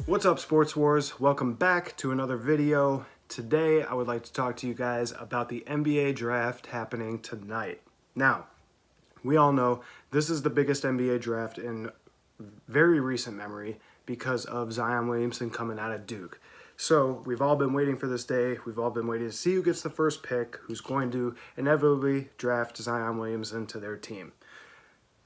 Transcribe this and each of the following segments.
What's up, Sports Wars? Welcome back to another video. Today I would like to talk to you guys about the NBA draft happening tonight. Now, we all know this is the biggest NBA draft in very recent memory because of Zion Williamson coming out of Duke. So we've all been waiting for this day. We've all been waiting to see who gets the first pick, who's going to inevitably draft Zion Williamson to their team.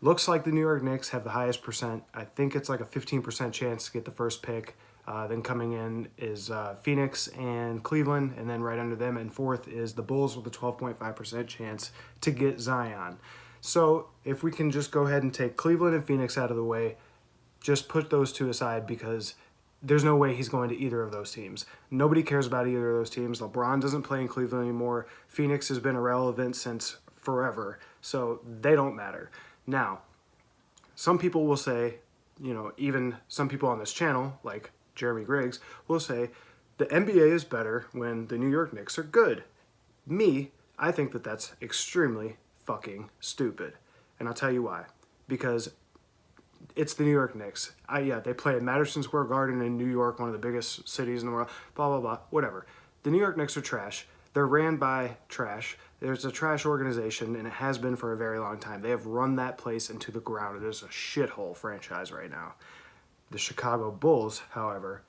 Looks like the New York Knicks have the highest percent. I think it's like a 15% chance to get the first pick. Then coming in is Phoenix and Cleveland, and then right under them and fourth is the Bulls with a 12.5% chance to get Zion. So if we can just go ahead and take Cleveland and Phoenix out of the way, just put those two aside because there's no way he's going to either of those teams. Nobody cares about either of those teams. LeBron doesn't play in Cleveland anymore. Phoenix has been irrelevant since forever, so they don't matter. Now, some people will say, even some people on this channel, like Jeremy Griggs, will say the NBA is better when the New York Knicks are good. Me, I think that that's extremely fucking stupid. And I'll tell you why. Because it's the New York Knicks. They play at Madison Square Garden in New York, one of the biggest cities in the world, blah, blah, blah, whatever. The New York Knicks are trash. They're ran by trash. There's a trash organization, and it has been for a very long time. They have run that place into the ground. It is a shithole franchise right now. The Chicago Bulls, however,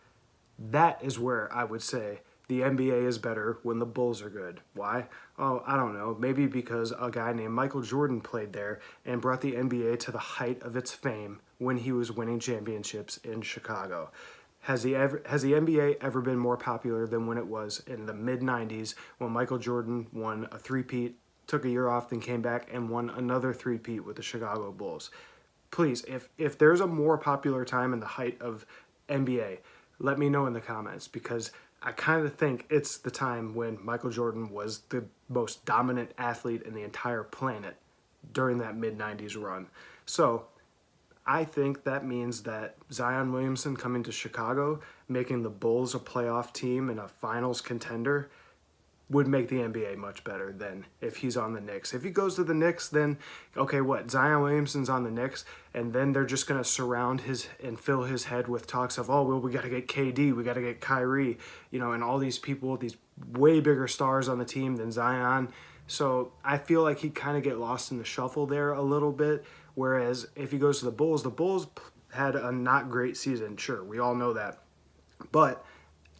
that is where I would say the NBA is better when the Bulls are good. Why? Oh, I don't know. Maybe because a guy named Michael Jordan played there and brought the NBA to the height of its fame when he was winning championships in Chicago. Has the NBA ever been more popular than when it was in the mid-90s when Michael Jordan won a three-peat, took a year off, then came back and won another three-peat with the Chicago Bulls? Please, if there's a more popular time in the height of NBA, let me know in the comments, because I kind of think it's the time when Michael Jordan was the most dominant athlete in the entire planet during that mid-90s run. So I think that means that Zion Williamson coming to Chicago, making the Bulls a playoff team and a finals contender, would make the NBA much better than if he's on the Knicks. If he goes to the Knicks, then, okay, what? Zion Williamson's on the Knicks, and then they're just going to surround his and fill his head with talks of, oh, well, we got to get KD, we got to get Kyrie, and all these people, these way bigger stars on the team than Zion. So I feel like he'd kind of get lost in the shuffle there a little bit. Whereas if he goes to the Bulls had a not great season. Sure, we all know that. But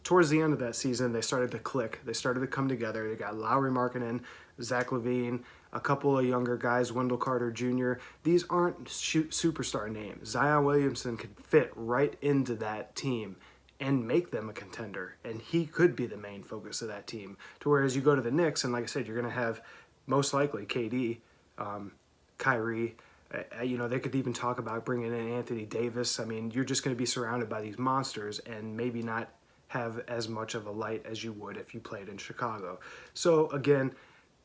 towards the end of that season, they started to click. They started to come together. They got Lowry Markkanen, Zach LaVine, a couple of younger guys, Wendell Carter Jr. These aren't superstar names. Zion Williamson could fit right into that team and make them a contender. And he could be the main focus of that team. To whereas you go to the Knicks, and like I said, you're going to have most likely KD, Kyrie. They could even talk about bringing in Anthony Davis. I mean, you're just going to be surrounded by these monsters and maybe not have as much of a light as you would if you played in Chicago. So again,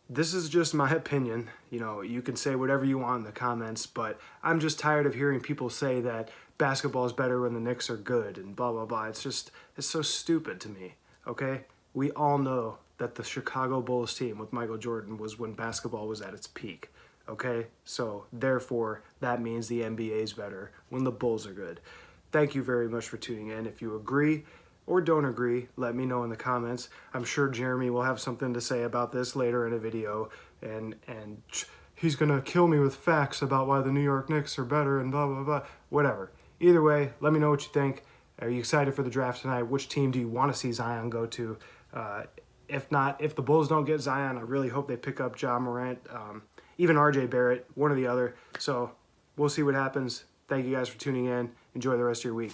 this is just my opinion. You can say whatever you want in the comments, but I'm just tired of hearing people say that basketball is better when the Knicks are good and blah, blah, blah. It's so stupid to me, okay? We all know that the Chicago Bulls team with Michael Jordan was when basketball was at its peak. Okay, so therefore that means the NBA is better when the Bulls are good. Thank you very much for tuning in. If you agree or don't agree, let me know in the comments. I'm sure Jeremy will have something to say about this later in a video, and he's gonna kill me with facts about why the New York Knicks are better and blah, blah, blah, whatever. Either way, let me know what you think. Are you excited for the draft tonight? Which team do you want to see Zion go to? If not, if the Bulls don't get Zion, I really hope they pick up Ja Morant. Even RJ Barrett, one or the other. So we'll see what happens. Thank you guys for tuning in. Enjoy the rest of your week.